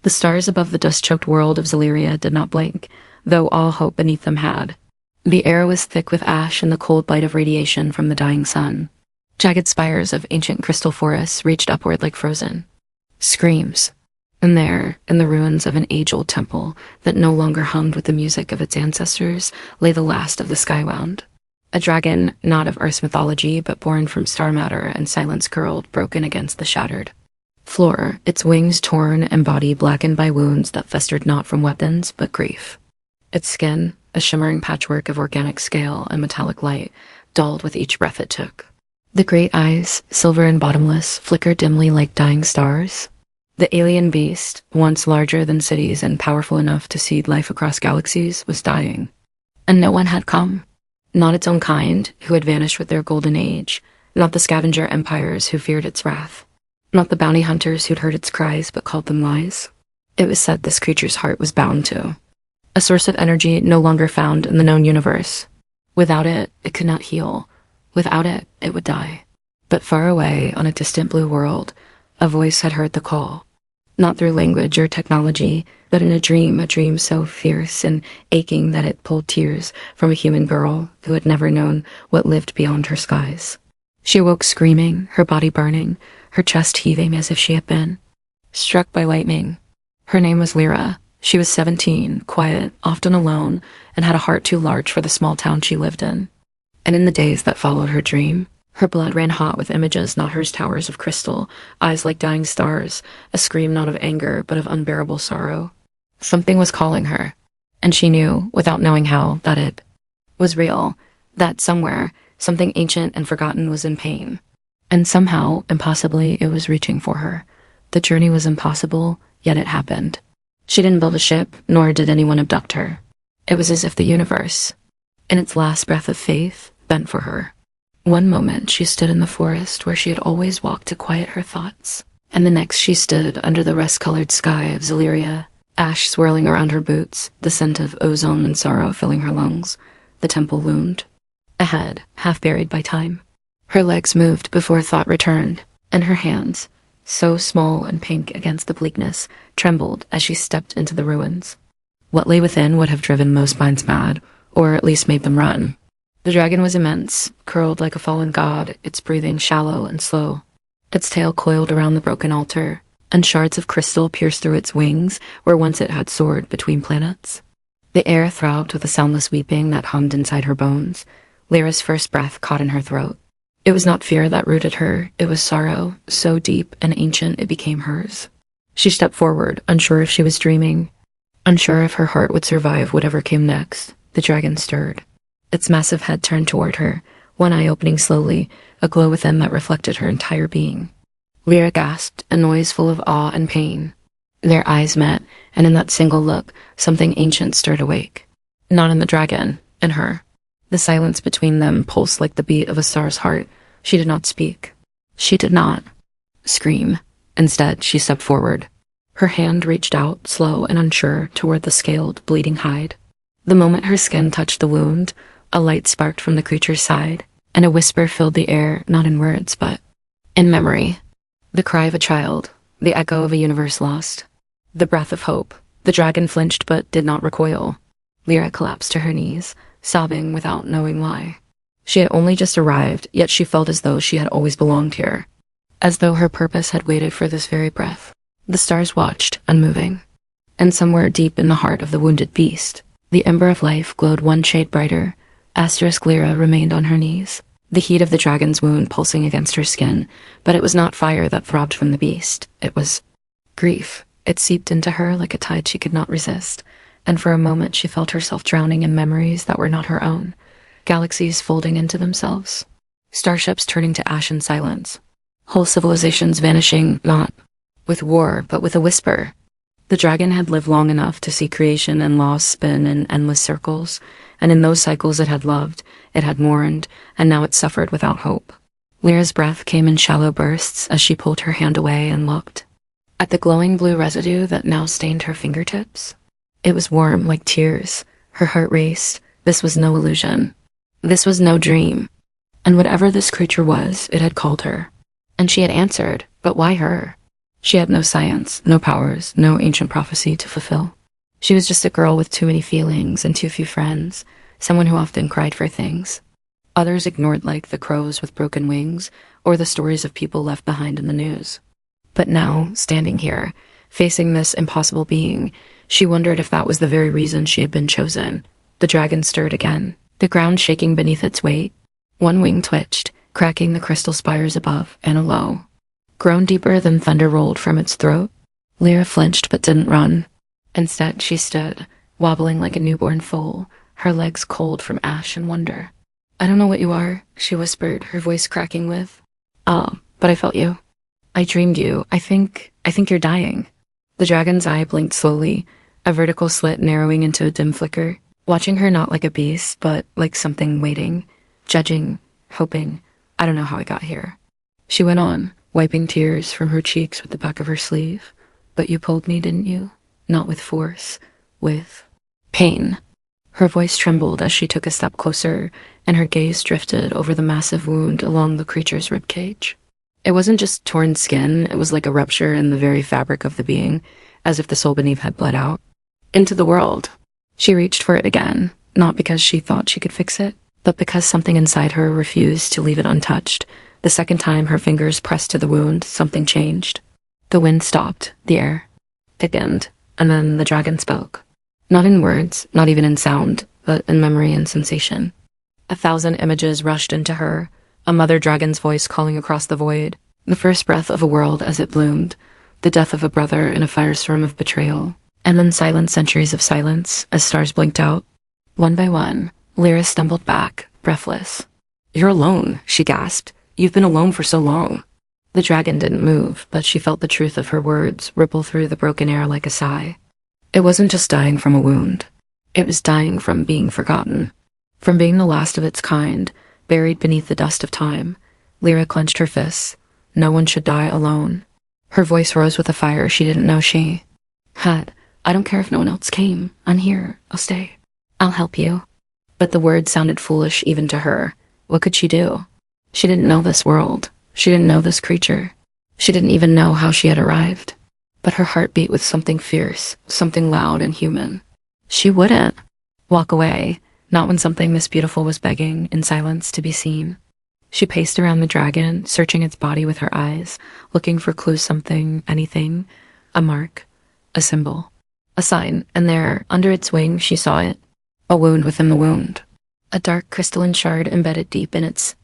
The stars above the dust-choked world of Zelyria did not blink, though all hope beneath them had. The air was thick with ash and the cold bite of radiation from the dying sun. Jagged spires of ancient crystal forests reached upward like frozen. Screams. And there, in the ruins of an age-old temple that no longer hummed with the music of its ancestors, lay the last of the Skywound. A dragon, not of Earth's mythology, but born from star matter and silence curled, broken against the shattered floor, its wings torn and body blackened by wounds that festered not from weapons, but grief. Its skin, a shimmering patchwork of organic scale and metallic light, dulled with each breath it took. The great eyes, silver and bottomless, flickered dimly like dying stars. The alien beast, once larger than cities and powerful enough to seed life across galaxies, was dying. And no one had come. Not its own kind, who had vanished with their golden age, not the scavenger empires who feared its wrath, not the bounty hunters who'd heard its cries but called them lies. It was said this creature's heart was bound to. A source of energy no longer found in the known universe. Without it, it could not heal. Without it, it would die. But far away, on a distant blue world, a voice had heard the call. Not through language or technology, but in a dream so fierce and aching that it pulled tears from a human girl who had never known what lived beyond her skies. She awoke screaming, her body burning, her chest heaving as if she had been struck by lightning. Her name was Lira. She was 17, quiet, often alone, and had a heart too large for the small town she lived in. And in the days that followed her dream, her blood ran hot with images not hers, towers of crystal, eyes like dying stars, a scream not of anger but of unbearable sorrow. Something was calling her, and she knew, without knowing how, that it was real, that somewhere, something ancient and forgotten was in pain. And somehow, impossibly, it was reaching for her. The journey was impossible, yet it happened. She didn't build a ship, nor did anyone abduct her. It was as if the universe, in its last breath of faith, bent for her. One moment she stood in the forest where she had always walked to quiet her thoughts, and the next she stood under the rust-colored sky of Zelyria, ash swirling around her boots, the scent of ozone and sorrow filling her lungs. The temple loomed. Ahead, half buried by time. Her legs moved before thought returned, and her hands, so small and pink against the bleakness, trembled as she stepped into the ruins. What lay within would have driven most minds mad, or at least made them run. The dragon was immense, curled like a fallen god, its breathing shallow and slow. Its tail coiled around the broken altar, and shards of crystal pierced through its wings where once it had soared between planets. The air throbbed with a soundless weeping that hummed inside her bones. Lyra's first breath caught in her throat. It was not fear that rooted her, it was sorrow, so deep and ancient it became hers. She stepped forward, unsure if she was dreaming, unsure if her heart would survive whatever came next. The dragon stirred. Its massive head turned toward her, one eye opening slowly, a glow within that reflected her entire being. Lira gasped, a noise full of awe and pain. Their eyes met, and in that single look, something ancient stirred awake. Not in the dragon, in her. The silence between them pulsed like the beat of a star's heart. She did not speak. She did not scream. Instead, she stepped forward. Her hand reached out, slow and unsure, toward the scaled, bleeding hide. The moment her skin touched the wound, a light sparked from the creature's side, and a whisper filled the air, not in words, but in memory. The cry of a child, the echo of a universe lost. The breath of hope. The dragon flinched but did not recoil. Lira collapsed to her knees, sobbing without knowing why. She had only just arrived, yet she felt as though she had always belonged here, as though her purpose had waited for this very breath. The stars watched, unmoving, and somewhere deep in the heart of the wounded beast, the ember of life glowed one shade brighter. Asterisk Lira remained on her knees, the heat of the dragon's wound pulsing against her skin, but it was not fire that throbbed from the beast. It was grief. It seeped into her like a tide she could not resist, and for a moment she felt herself drowning in memories that were not her own. Galaxies folding into themselves. Starships turning to ash and silence. Whole civilizations vanishing, not with war, but with a whisper. The dragon had lived long enough to see creation and loss spin in endless circles, and in those cycles it had loved, it had mourned, and now it suffered without hope. Lyra's breath came in shallow bursts as she pulled her hand away and looked at the glowing blue residue that now stained her fingertips. It was warm like tears. Her heart raced. This was no illusion. This was no dream. And whatever this creature was, it had called her. And she had answered, but why her? She had no science, no powers, no ancient prophecy to fulfill. She was just a girl with too many feelings and too few friends, someone who often cried for things. Others ignored like the crows with broken wings or the stories of people left behind in the news. But now, standing here, facing this impossible being, she wondered if that was the very reason she had been chosen. The dragon stirred again, the ground shaking beneath its weight. One wing twitched, cracking the crystal spires above and below. Grown deeper than thunder rolled from its throat. Lira flinched but didn't run. Instead, she stood, wobbling like a newborn foal, her legs cold from ash and wonder. "I don't know what you are," she whispered, her voice cracking with. "Oh, but I felt you. I dreamed you. I think you're dying." The dragon's eye blinked slowly, a vertical slit narrowing into a dim flicker, watching her not like a beast, but like something waiting, judging, hoping. "I don't know how I got here." She went on, wiping tears from her cheeks with the back of her sleeve. "But you pulled me, didn't you? Not with force, with pain." Her voice trembled as she took a step closer, and her gaze drifted over the massive wound along the creature's ribcage. It wasn't just torn skin, it was like a rupture in the very fabric of the being, as if the soul beneath had bled out into the world. She reached for it again, not because she thought she could fix it, but because something inside her refused to leave it untouched. The second time her fingers pressed to the wound, something changed. The wind stopped, the air thickened, and then the dragon spoke. Not in words, not even in sound, but in memory and sensation. 1,000 images rushed into her, a mother dragon's voice calling across the void, the first breath of a world as it bloomed, the death of a brother in a firestorm of betrayal, and then silent centuries of silence as stars blinked out. One by one, Lira stumbled back, breathless. "You're alone," she gasped. "You've been alone for so long." The dragon didn't move, but she felt the truth of her words ripple through the broken air like a sigh. It wasn't just dying from a wound. It was dying from being forgotten, from being the last of its kind, buried beneath the dust of time. Lira clenched her fists. No one should die alone. Her voice rose with a fire she didn't know she had. "I don't care if no one else came. I'm here. I'll stay. I'll help you." But the words sounded foolish even to her. What could she do? She didn't know this world. She didn't know this creature. She didn't even know how she had arrived. But her heart beat with something fierce, something loud and human. She wouldn't walk away, not when something this beautiful was begging, in silence, to be seen. She paced around the dragon, searching its body with her eyes, looking for clues, something, anything, a mark, a symbol, a sign, and there, under its wing, she saw it, a wound within the wound, a dark crystalline shard embedded deep in its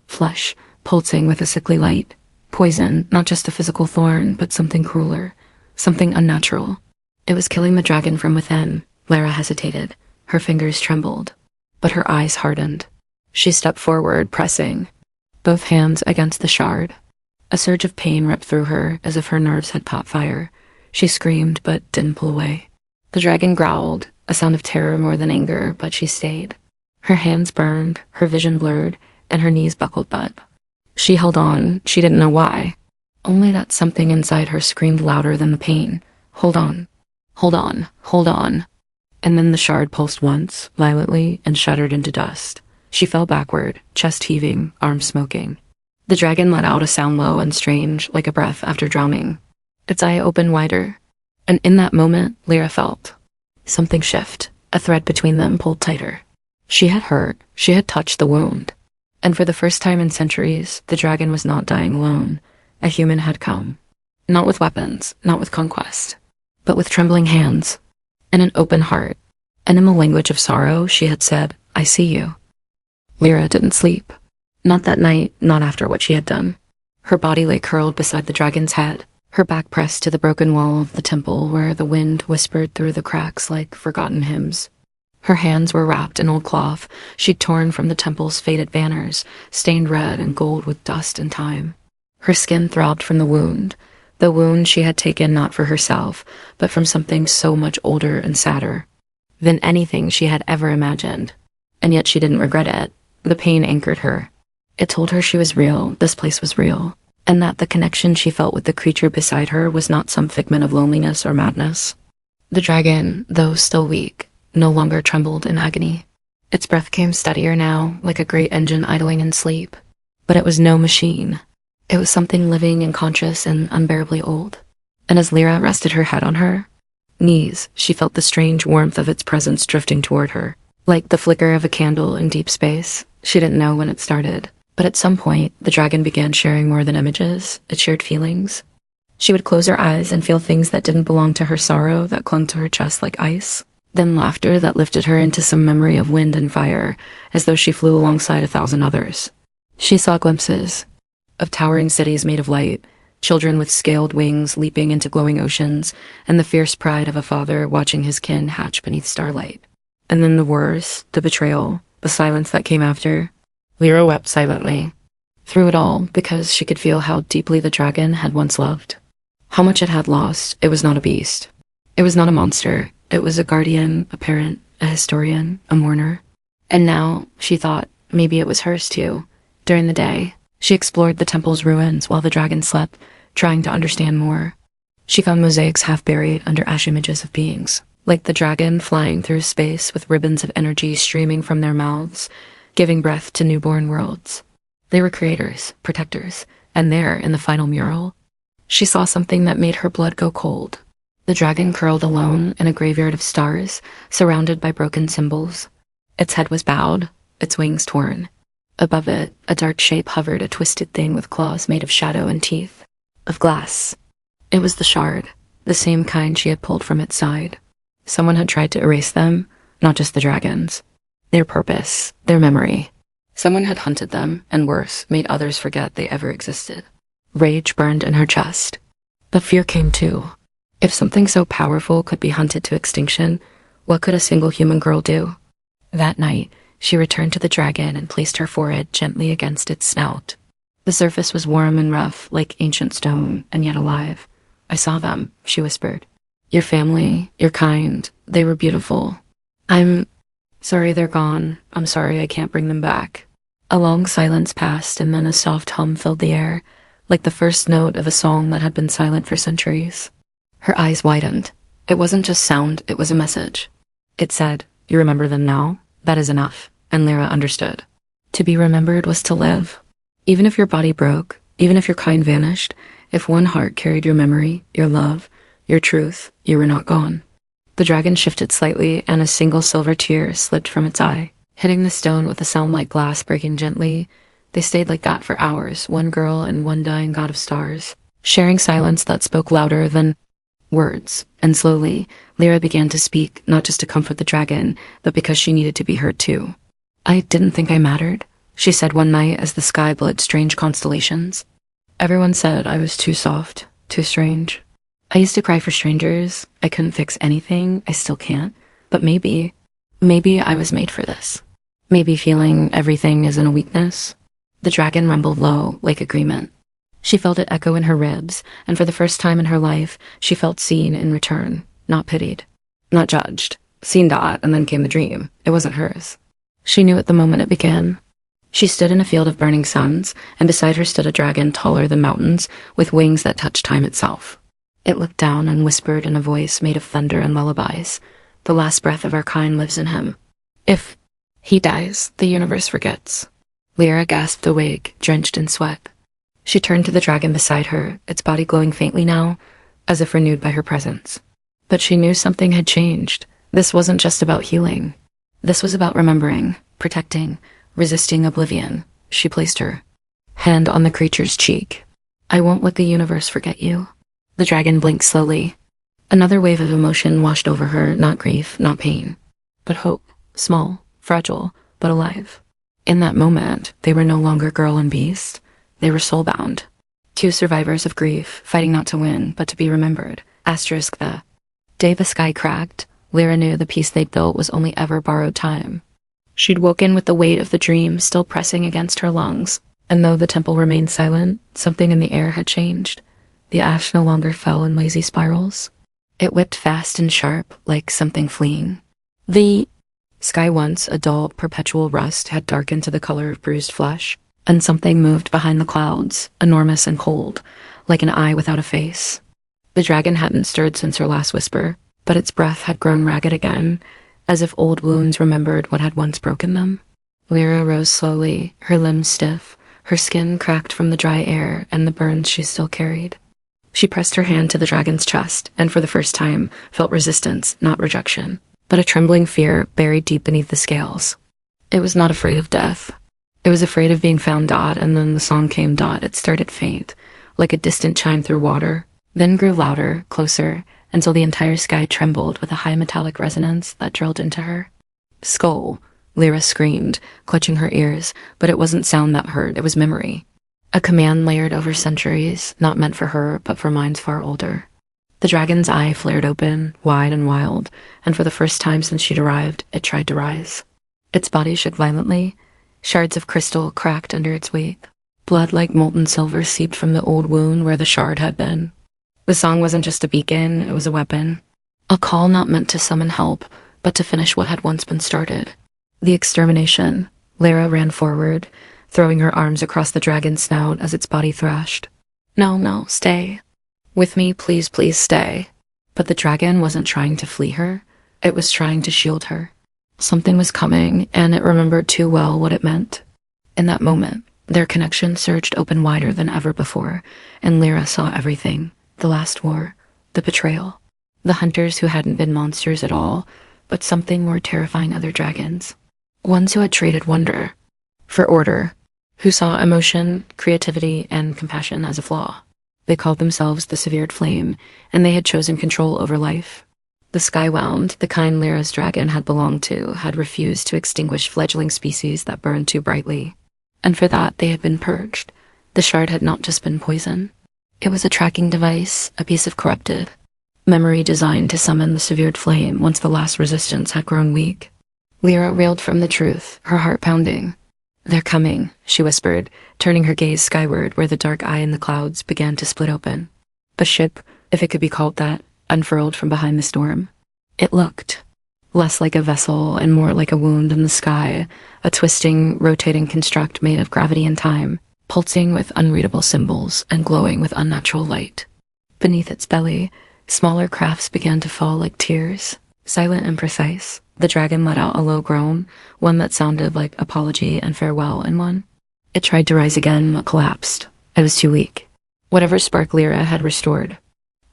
flesh, pulsing with a sickly light. Poison, not just a physical thorn, but something crueler, something unnatural. It was killing the dragon from within. Lira hesitated. Her fingers trembled, but her eyes hardened. She stepped forward, pressing both hands against the shard. A surge of pain ripped through her, as if her nerves had caught fire. She screamed, but didn't pull away. The dragon growled, a sound of terror more than anger, but she stayed. Her hands burned, her vision blurred, and her knees buckled but she held on. She didn't know why. Only that something inside her screamed louder than the pain. "Hold on. Hold on. Hold on." And then the shard pulsed once, violently, and shuddered into dust. She fell backward, chest heaving, arms smoking. The dragon let out a sound low and strange, like a breath after drowning. Its eye opened wider, and in that moment, Lira felt something shift. A thread between them pulled tighter. She had hurt. She had touched the wound. And for the first time in centuries, the dragon was not dying alone. A human had come. Not with weapons, not with conquest, but with trembling hands and an open heart. And in the language of sorrow, she had said, "I see you." Lira didn't sleep. Not that night, not after what she had done. Her body lay curled beside the dragon's head, her back pressed to the broken wall of the temple where the wind whispered through the cracks like forgotten hymns. Her hands were wrapped in old cloth she'd torn from the temple's faded banners, stained red and gold with dust and time. Her skin throbbed from the wound she had taken not for herself, but from something so much older and sadder than anything she had ever imagined. And yet she didn't regret it. The pain anchored her. It told her she was real, this place was real, and that the connection she felt with the creature beside her was not some figment of loneliness or madness. The dragon, though still weak, no longer trembled in agony. Its breath came steadier now, like a great engine idling in sleep. But it was no machine. It was something living and conscious and unbearably old. And as Lira rested her head on her knees, she felt the strange warmth of its presence drifting toward her. Like the flicker of a candle in deep space. She didn't know when it started, but at some point, the dragon began sharing more than images. It shared feelings. She would close her eyes and feel things that didn't belong to her, sorrow that clung to her chest like ice. Then laughter that lifted her into some memory of wind and fire, as though she flew alongside 1,000 others. She saw glimpses of towering cities made of light, children with scaled wings leaping into glowing oceans, and the fierce pride of a father watching his kin hatch beneath starlight. And then the wars, the betrayal, the silence that came after. Lira wept silently. Through it all, because she could feel how deeply the dragon had once loved. How much it had lost. It was not a beast. It was not a monster. It was a guardian, a parent, a historian, a mourner. And now, she thought, maybe it was hers too. During the day, she explored the temple's ruins while the dragon slept, trying to understand more. She found mosaics half buried under ash images of beings, like the dragon flying through space with ribbons of energy streaming from their mouths, giving breath to newborn worlds. They were creators, protectors, and there, in the final mural, she saw something that made her blood go cold. The dragon curled alone in a graveyard of stars, surrounded by broken symbols. Its head was bowed, its wings torn. Above it, a dark shape hovered, a twisted thing with claws made of shadow and teeth. Of glass. It was the shard, the same kind she had pulled from its side. Someone had tried to erase them, not just the dragons. Their purpose, their memory. Someone had hunted them, and worse, made others forget they ever existed. Rage burned in her chest. But fear came too. If something so powerful could be hunted to extinction, what could a single human girl do? That night, she returned to the dragon and placed her forehead gently against its snout. The surface was warm and rough, like ancient stone, and yet alive. I saw them, she whispered. Your family, your kind, they were beautiful. I'm sorry they're gone. I'm sorry I can't bring them back. A long silence passed, and then a soft hum filled the air, like the first note of a song that had been silent for centuries. Her eyes widened. It wasn't just sound, it was a message. It said, "You remember them now? That is enough." And Lira understood. To be remembered was to live. Even if your body broke, even if your kind vanished, if one heart carried your memory, your love, your truth, you were not gone. The dragon shifted slightly, and a single silver tear slipped from its eye, hitting the stone with a sound like glass breaking gently. They stayed like that for hours, one girl and one dying god of stars, sharing silence that spoke louder than words. And slowly, Lira began to speak, not just to comfort the dragon, but because she needed to be heard too. I didn't think I mattered, she said one night as the sky blurred strange constellations. Everyone said I was too soft, too strange. I used to cry for strangers. I couldn't fix anything. I still can't. But maybe I was made for this. Maybe feeling everything isn't a weakness. The dragon rumbled low, like agreement. She felt it echo in her ribs, and for the first time in her life, she felt seen in return, not pitied, not judged. Seen dot, and then came the dream. It wasn't hers. She knew it the moment it began. She stood in a field of burning suns, and beside her stood a dragon taller than mountains, with wings that touched time itself. It looked down and whispered in a voice made of thunder and lullabies. The last breath of our kind lives in him. If he dies, the universe forgets. Lira gasped awake, drenched in sweat. She turned to the dragon beside her, its body glowing faintly now, as if renewed by her presence. But she knew something had changed. This wasn't just about healing. This was about remembering, protecting, resisting oblivion. She placed her hand on the creature's cheek. I won't let the universe forget you. The dragon blinked slowly. Another wave of emotion washed over her, not grief, not pain, but hope, small, fragile, but alive. In that moment, they were no longer girl and beast. They were soulbound. Two survivors of grief, fighting not to win, but to be remembered. Asterisk the day the sky cracked, Lira knew the peace they'd built was only ever borrowed time. She'd woken with the weight of the dream still pressing against her lungs, and though the temple remained silent, something in the air had changed. The ash no longer fell in lazy spirals. It whipped fast and sharp, like something fleeing. The sky, once a dull, perpetual rust, had darkened to the color of bruised flesh, and something moved behind the clouds, enormous and cold, like an eye without a face. The dragon hadn't stirred since her last whisper, but its breath had grown ragged again, as if old wounds remembered what had once broken them. Lira rose slowly, her limbs stiff, her skin cracked from the dry air and the burns she still carried. She pressed her hand to the dragon's chest, and for the first time felt resistance, not rejection, but a trembling fear buried deep beneath the scales. It was not afraid of death. It was afraid of being found. And then the song came. It started faint, like a distant chime through water, then grew louder, closer, until the entire sky trembled with a high metallic resonance that drilled into her. Skull, Lira screamed, clutching her ears, but it wasn't sound that hurt, it was memory. A command layered over centuries, not meant for her, but for minds far older. The dragon's eye flared open, wide and wild, and for the first time since she'd arrived, it tried to rise. Its body shook violently. Shards of crystal cracked under its weight. Blood like molten silver seeped from the old wound where the shard had been. The song wasn't just a beacon, it was a weapon. A call not meant to summon help, but to finish what had once been started. The extermination. Lira ran forward, throwing her arms across the dragon's snout as its body thrashed. No, stay. With me, please, please stay. But the dragon wasn't trying to flee her. It was trying to shield her. Something was coming, and it remembered too well what it meant. In that moment, their connection surged open wider than ever before, and Lira saw everything. The last war, the betrayal, the hunters who hadn't been monsters at all, but something more terrifying other dragons. Ones who had traded wonder for order, who saw emotion, creativity, and compassion as a flaw. They called themselves the Severed Flame, and they had chosen control over life. The Skywound, the kind Lira's dragon had belonged to, had refused to extinguish fledgling species that burned too brightly. And for that, they had been purged. The shard had not just been poison. It was a tracking device, a piece of corrupted memory designed to summon the Severed Flame once the last resistance had grown weak. Lira reeled from the truth, her heart pounding. "They're coming," she whispered, turning her gaze skyward where the dark eye in the clouds began to split open. The ship, if it could be called that, unfurled from behind the storm. It looked less like a vessel and more like a wound in the sky, a twisting, rotating construct made of gravity and time, pulsing with unreadable symbols and glowing with unnatural light. Beneath its belly, smaller crafts began to fall like tears, silent and precise. The dragon let out a low groan, one that sounded like apology and farewell in one. It tried to rise again, but collapsed. It was too weak. Whatever spark Lira had restored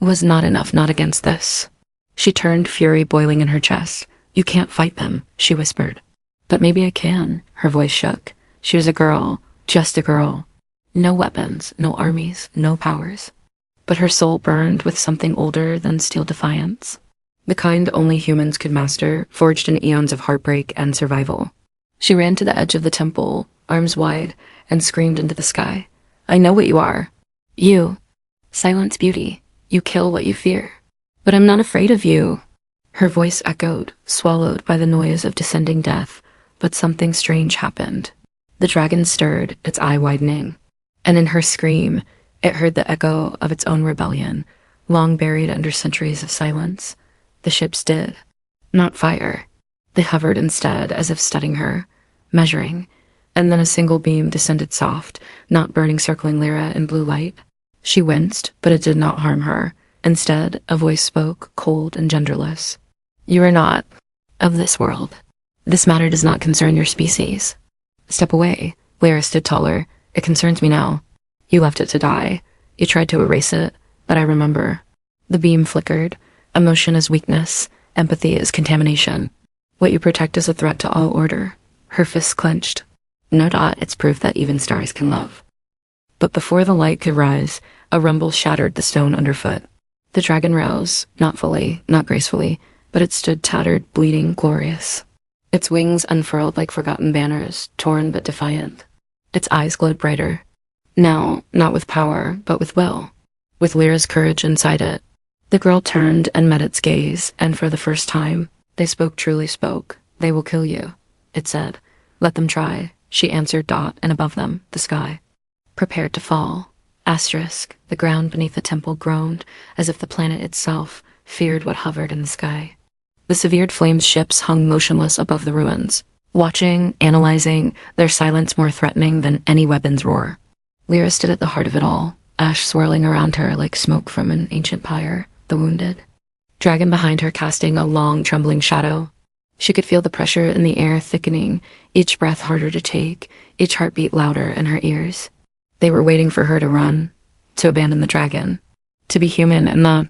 was not enough, not against this. She turned, fury boiling in her chest. "You can't fight them," she whispered. "But maybe I can." Her voice shook. She was a girl, just a girl. No weapons, no armies, no powers. But her soul burned with something older than steel defiance. The kind only humans could master, forged in eons of heartbreak and survival. She ran to the edge of the temple, arms wide, and screamed into the sky. "I know what you are. You. Silence beauty. You kill what you fear. But I'm not afraid of you." Her voice echoed, swallowed by the noise of descending death, but something strange happened. The dragon stirred, its eye widening, and in her scream, it heard the echo of its own rebellion, long buried under centuries of silence. The ships did not fire. They hovered instead, as if studying her, measuring, and then a single beam descended soft, not burning, circling Lira in blue light. She winced, but it did not harm her. Instead, a voice spoke, cold and genderless. "You are not of this world. This matter does not concern your species. Step away." Lira stood taller. "It concerns me now. You left it to die. You tried to erase it, but I remember." The beam flickered. Emotion is weakness. Empathy is contamination. What you protect is a threat to all order. Her fists clenched. "No, it's proof that even stars can love." But before the light could rise, a rumble shattered the stone underfoot. The dragon rose, not fully, not gracefully, but it stood tattered, bleeding, glorious. Its wings unfurled like forgotten banners, torn but defiant. Its eyes glowed brighter. Now, not with power, but with will. With Lyra's courage inside it. The girl turned and met its gaze, and for the first time, they truly spoke. "They will kill you," it said. "Let them try," she answered. And above them, the sky prepared to fall. Asterisk, the ground beneath the temple groaned, as if the planet itself feared what hovered in the sky. The Severed Flame's ships hung motionless above the ruins, watching, analyzing, their silence more threatening than any weapon's roar. Lira stood at the heart of it all, ash swirling around her like smoke from an ancient pyre. The wounded dragon behind her casting a long, trembling shadow. She could feel the pressure in the air thickening, each breath harder to take, each heartbeat louder in her ears. They were waiting for her to run, to abandon the dragon. To be human in the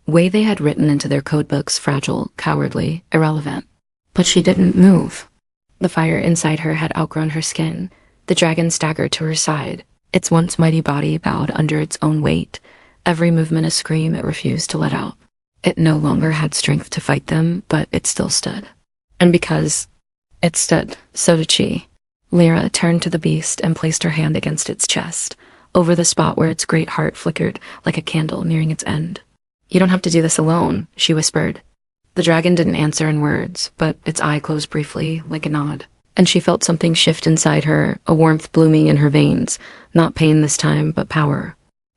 way they had written into their codebooks, fragile, cowardly, irrelevant. But she didn't move. The fire inside her had outgrown her skin. The dragon staggered to her side. Its once mighty body bowed under its own weight, every movement a scream it refused to let out. It no longer had strength to fight them, but it still stood. And because it stood, so did she. Lira turned to the beast and placed her hand against its chest, over the spot where its great heart flickered like a candle nearing its end. "You don't have to do this alone," she whispered. The dragon didn't answer in words, but its eye closed briefly, like a nod. And she felt something shift inside her, a warmth blooming in her veins. Not pain this time, but power.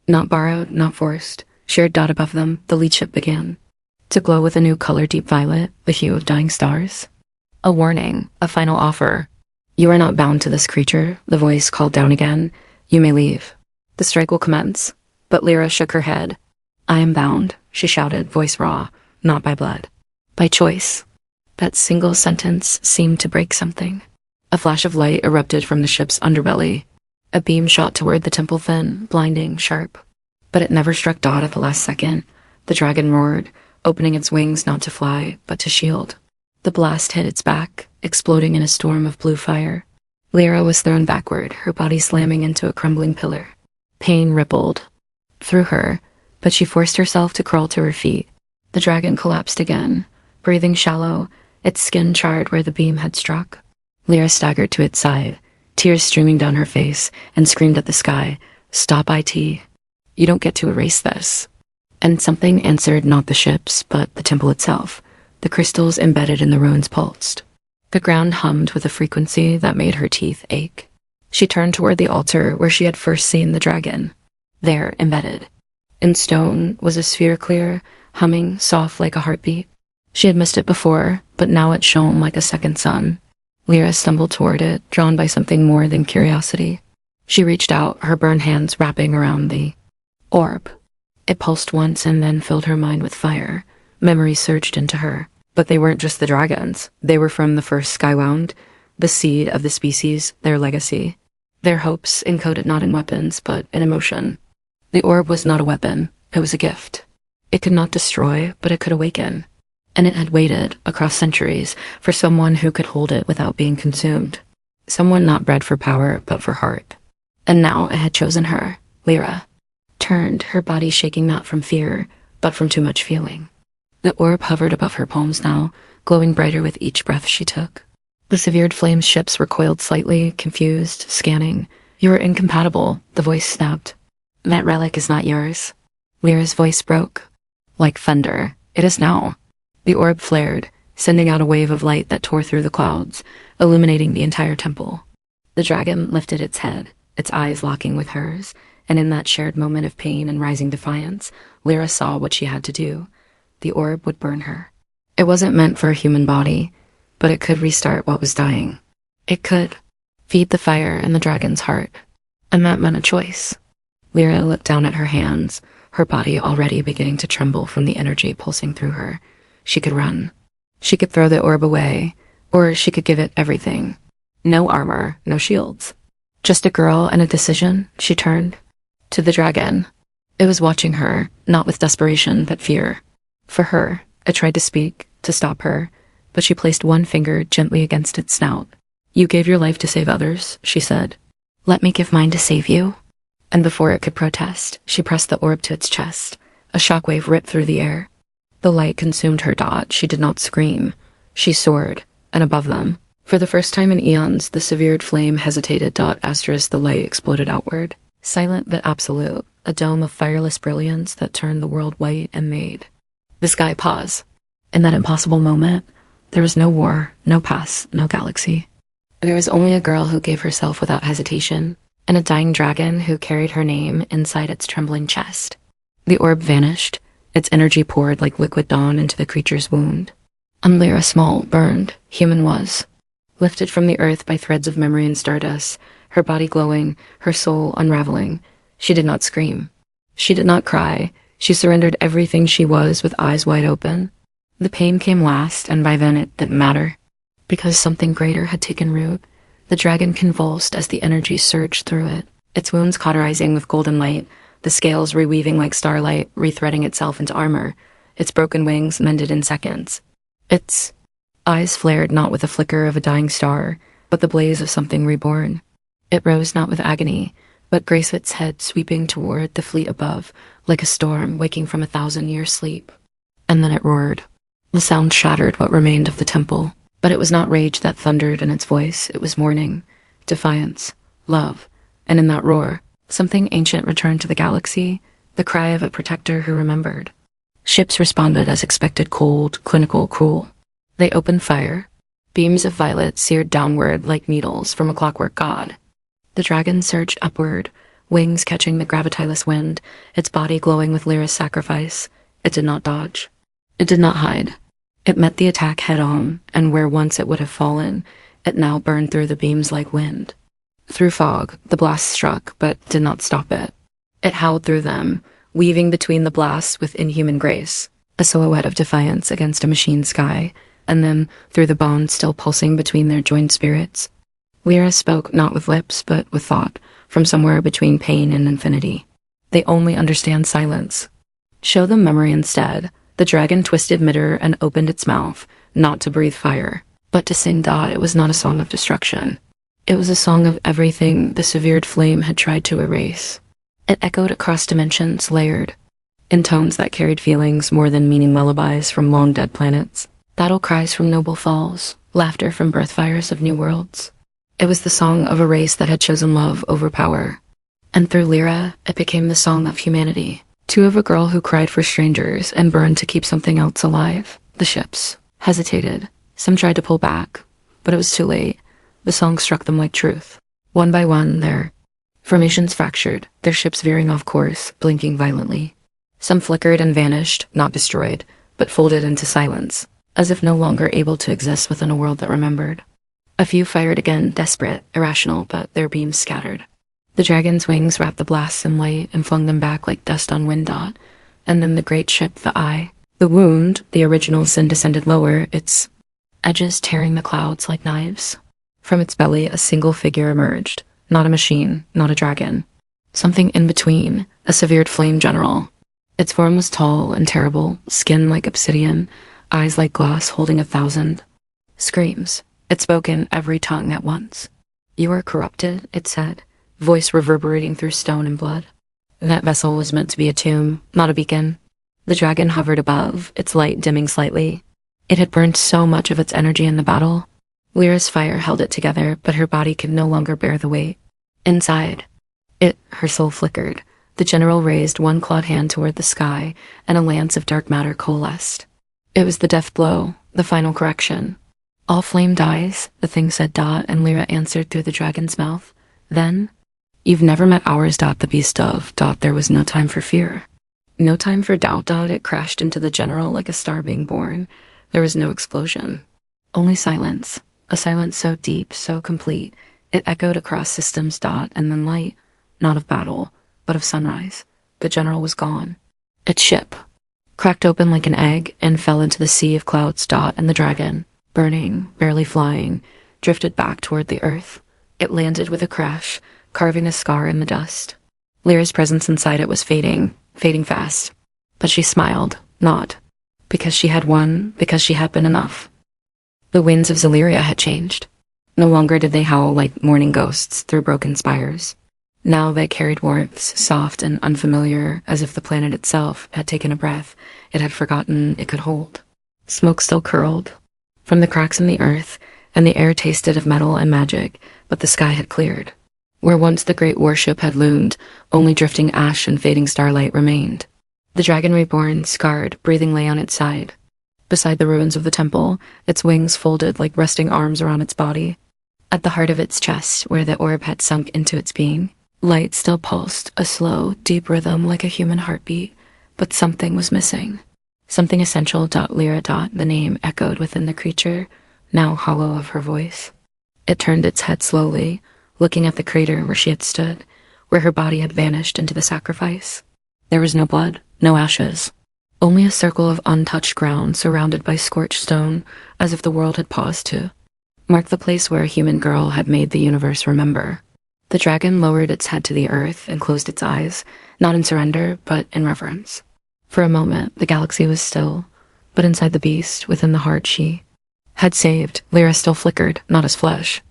Not borrowed, not forced. Sheer dot above them, the lead ship began to glow with a new color, deep violet, the hue of dying stars. A warning, a final offer. "You are not bound to this creature," the voice called down again. "You may leave. The strike will commence." But Lira shook her head. "I am bound," she shouted, voice raw, "not by blood. By choice." That single sentence seemed to break something. A flash of light erupted from the ship's underbelly. A beam shot toward the temple, thin, blinding, sharp. But it never struck Dot at the last second. The dragon roared, opening its wings not to fly, but to shield. The blast hit its back, exploding in a storm of blue fire. Lira was thrown backward, her body slamming into a crumbling pillar. Pain rippled through her, but she forced herself to crawl to her feet. The dragon collapsed again, breathing shallow, its skin charred where the beam had struck. Lira staggered to its side, tears streaming down her face, and screamed at the sky, "Stop, IT. You don't get to erase this." And something answered, not the ships, but the temple itself. The crystals embedded in the ruins pulsed. The ground hummed with a frequency that made her teeth ache. She turned toward the altar where she had first seen the dragon. There, embedded in stone, was a sphere clear, humming, soft like a heartbeat. She had missed it before, but now it shone like a second sun. Lira stumbled toward it, drawn by something more than curiosity. She reached out, her burned hands wrapping around the orb. It pulsed once and then filled her mind with fire. Memories surged into her. But they weren't just the dragons. They were from the first Skywound, the seed of the species, their legacy. Their hopes encoded not in weapons, but in emotion. The orb was not a weapon. It was a gift. It could not destroy, but it could awaken. And it had waited, across centuries, for someone who could hold it without being consumed. Someone not bred for power, but for heart. And now it had chosen her, Lira. Turned, her body shaking not from fear, but from too much feeling. The orb hovered above her palms now, glowing brighter with each breath she took. The severed flame ships recoiled slightly, confused, scanning. "You are incompatible," the voice snapped. "That relic is not yours." Lira's voice broke. Like thunder, "It is now." The orb flared, sending out a wave of light that tore through the clouds, illuminating the entire temple. The dragon lifted its head, its eyes locking with hers, and in that shared moment of pain and rising defiance, Lira saw what she had to do. The orb would burn her. It wasn't meant for a human body, but it could restart what was dying. It could feed the fire in the dragon's heart, and that meant a choice. Lira looked down at her hands, her body already beginning to tremble from the energy pulsing through her. She could run. She could throw the orb away, or she could give it everything. No armor, no shields. Just a girl and a decision. She turned to the dragon. It was watching her, not with desperation, but fear. For her, it tried to speak, to stop her, but she placed one finger gently against its snout. "You gave your life to save others," she said. "Let me give mine to save you." And before it could protest, she pressed the orb to its chest. A shockwave ripped through the air. The light consumed her. Dot. She did not scream. She soared, and above them, for the first time in eons, the severed flame hesitated. Dot as the light exploded outward. Silent but absolute, a dome of fireless brilliance that turned the world white and made the sky pause. In that impossible moment, there was no war, no past, no galaxy. There was only a girl who gave herself without hesitation, and a dying dragon who carried her name inside its trembling chest. The orb vanished, its energy poured like liquid dawn into the creature's wound. And Lira, small, burned, human was, lifted from the earth by threads of memory and stardust, her body glowing, her soul unraveling. She did not scream. She did not cry. She surrendered everything she was with eyes wide open. The pain came last, and by then it didn't matter. Because something greater had taken root, the dragon convulsed as the energy surged through it, its wounds cauterizing with golden light. the scales reweaving like starlight, rethreading itself into armor, its broken wings mended in seconds. Its eyes flared not with the flicker of a dying star, but the blaze of something reborn. It rose not with agony, but graced its head sweeping toward the fleet above, like a storm waking from 1,000-year sleep. And then it roared. The sound shattered what remained of the temple, but it was not rage that thundered in its voice. It was mourning, defiance, love, and in that roar, something ancient returned to the galaxy, the cry of a protector who remembered. Ships responded as expected, cold, clinical, cruel. They opened fire. Beams of violet seared downward like needles from a clockwork god. The dragon surged upward, wings catching the gravitiless wind, its body glowing with Lira's sacrifice. It did not dodge. It did not hide. It met the attack head-on, and where once it would have fallen, it now burned through the beams like wind. Through fog, the blast struck, but did not stop it. It howled through them, weaving between the blasts with inhuman grace, a silhouette of defiance against a machine sky, and then, through the bones still pulsing between their joined spirits, Lira spoke not with lips, but with thought, from somewhere between pain and infinity. They only understand silence. Show them memory instead. The dragon twisted midair and opened its mouth, not to breathe fire, but to sing Dot. It was not a song of destruction. It was a song of everything the severed flame had tried to erase. It echoed across dimensions, layered, in tones that carried feelings more than meaning lullabies from long-dead planets, battle cries from noble falls, laughter from birth fires of new worlds. It was the song of a race that had chosen love over power. And through Lira, it became the song of humanity. Two of a girl who cried for strangers and burned to keep something else alive. The ships hesitated. Some tried to pull back, but it was too late. The song struck them like truth. One by one, their formations fractured, their ships veering off course, blinking violently. Some flickered and vanished, not destroyed, but folded into silence, as if no longer able to exist within a world that remembered. A few fired again, desperate, irrational, but their beams scattered. The dragon's wings wrapped the blasts in light and flung them back like dust on wind. Dot. And then the great ship, the Eye. The wound, the original sin, descended lower, its edges tearing the clouds like knives. From its belly, a single figure emerged. Not a machine, not a dragon. Something in between, a severed flame general. Its form was tall and terrible, skin like obsidian, eyes like glass holding 1,000 screams. It spoke in every tongue at once. "You are corrupted," it said, voice reverberating through stone and blood. That vessel was meant to be a tomb, not a beacon. The dragon hovered above, its light dimming slightly. It had burned so much of its energy in the battle. Lyra's fire held it together, but her body could no longer bear the weight. Inside her soul flickered. The general raised one clawed hand toward the sky, and a lance of dark matter coalesced. It was the death blow, the final correction. "All flame dies," the thing said. Dot, and Lira answered through the dragon's mouth. Then, "You've never met ours." Dot, the beast of. Dot, there was no time for fear. No time for doubt. Dot, it crashed into the general like a star being born. There was no explosion. Only silence. A silence so deep, so complete, it echoed across systems. Dot, and then light, not of battle, but of sunrise. The general was gone. Its ship cracked open like an egg and fell into the sea of clouds. Dot, and the dragon, burning, barely flying, drifted back toward the earth. It landed with a crash, carving a scar in the dust. Lyra's presence inside it was fading fast. But she smiled, not because she had won, because she had been enough. The winds of Zaleria had changed. No longer did they howl like mourning ghosts through broken spires. Now they carried warmths, soft and unfamiliar, as if the planet itself had taken a breath it had forgotten it could hold. Smoke still curled from the cracks in the earth, and the air tasted of metal and magic, but the sky had cleared. Where once the great warship had loomed, only drifting ash and fading starlight remained. The dragon reborn, scarred, breathing lay on its side. Beside the ruins of the temple, its wings folded like resting arms around its body. At the heart of its chest, where the orb had sunk into its being, light still pulsed, a slow, deep rhythm like a human heartbeat, but something was missing. Something essential. Lira. The name echoed within the creature, now hollow of her voice. It turned its head slowly, looking at the crater where she had stood, where her body had vanished into the sacrifice. There was no blood, no ashes, only a circle of untouched ground surrounded by scorched stone, as if the world had paused to mark the place where a human girl had made the universe remember. The dragon lowered its head to the earth and closed its eyes, not in surrender, but in reverence. For a moment, the galaxy was still, but inside the beast, within the heart she had saved, Lira still flickered, not as flesh,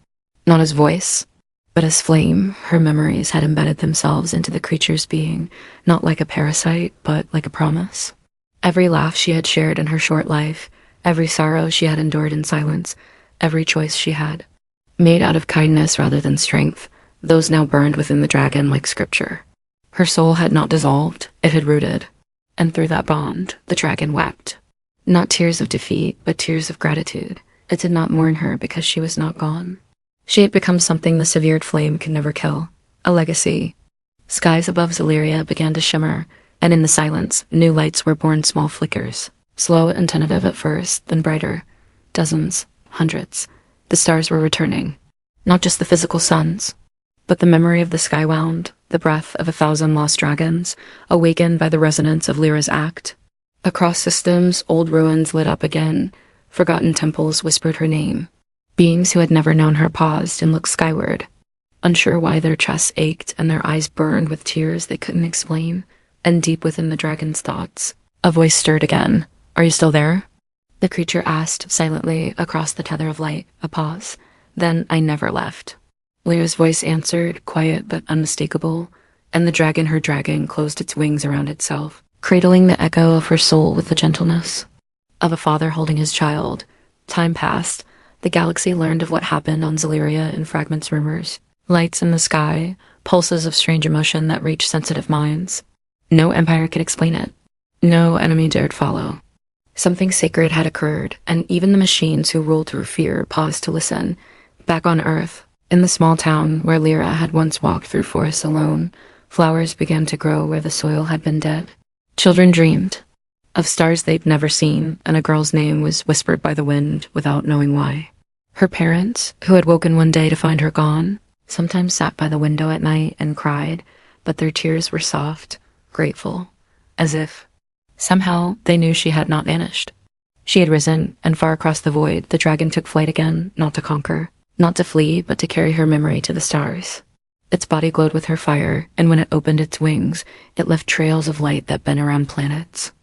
not as voice, but as flame. Her memories had embedded themselves into the creature's being, not like a parasite, but like a promise. Every laugh she had shared in her short life, every sorrow she had endured in silence, every choice she had made out of kindness rather than strength, those now burned within the dragon like scripture. Her soul had not dissolved, it had rooted, and through that bond, the dragon wept. Not tears of defeat, but tears of gratitude. It did not mourn her because she was not gone. She had become something the severed flame could never kill, a legacy. Skies above Zaleria began to shimmer, and in the silence, new lights were born, small flickers, slow and tentative at first, then brighter. Dozens, hundreds. The stars were returning. Not just the physical suns, but the memory of the Skywound, the breath of 1,000 lost dragons, awakened by the resonance of Lyra's act. Across systems, old ruins lit up again. Forgotten temples whispered her name. Beings who had never known her paused and looked skyward, unsure why their chests ached and their eyes burned with tears they couldn't explain. And deep within the dragon's thoughts, a voice stirred again. "Are you still there?" The creature asked silently across the tether of light. A pause. Then, "I never left." Lyra's voice answered, quiet but unmistakable, and the dragon her dragon closed its wings around itself, cradling the echo of her soul with the gentleness of a father holding his child. Time passed. The galaxy learned of what happened on Zaleria in fragments, rumors, lights in the sky, pulses of strange emotion that reached sensitive minds. No empire could explain it. No enemy dared follow. Something sacred had occurred, and even the machines who ruled through fear paused to listen. Back on Earth, in the small town where Lira had once walked through forests alone, flowers began to grow where the soil had been dead. Children dreamed of stars they'd never seen, and a girl's name was whispered by the wind without knowing why. Her parents, who had woken one day to find her gone, sometimes sat by the window at night and cried, but their tears were soft, grateful, as if somehow they knew she had not vanished. She had risen, and far across the void, the dragon took flight again, not to conquer, not to flee, but to carry her memory to the stars. Its body glowed with her fire, and when it opened its wings, it left trails of light that bent around planets.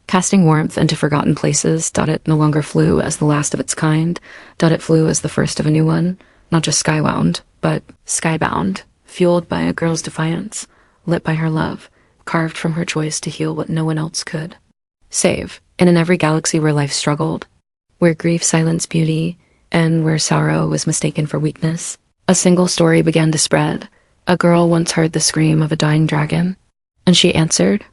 Casting warmth into forgotten places, it no longer flew as the last of its kind, it flew as the first of a new one, not just Skywound, but skybound, fueled by a girl's defiance, lit by her love, carved from her choice to heal what no one else could. Save, and in every galaxy where life struggled, where grief silenced beauty, and where sorrow was mistaken for weakness, a single story began to spread. A girl once heard the scream of a dying dragon, and she answered,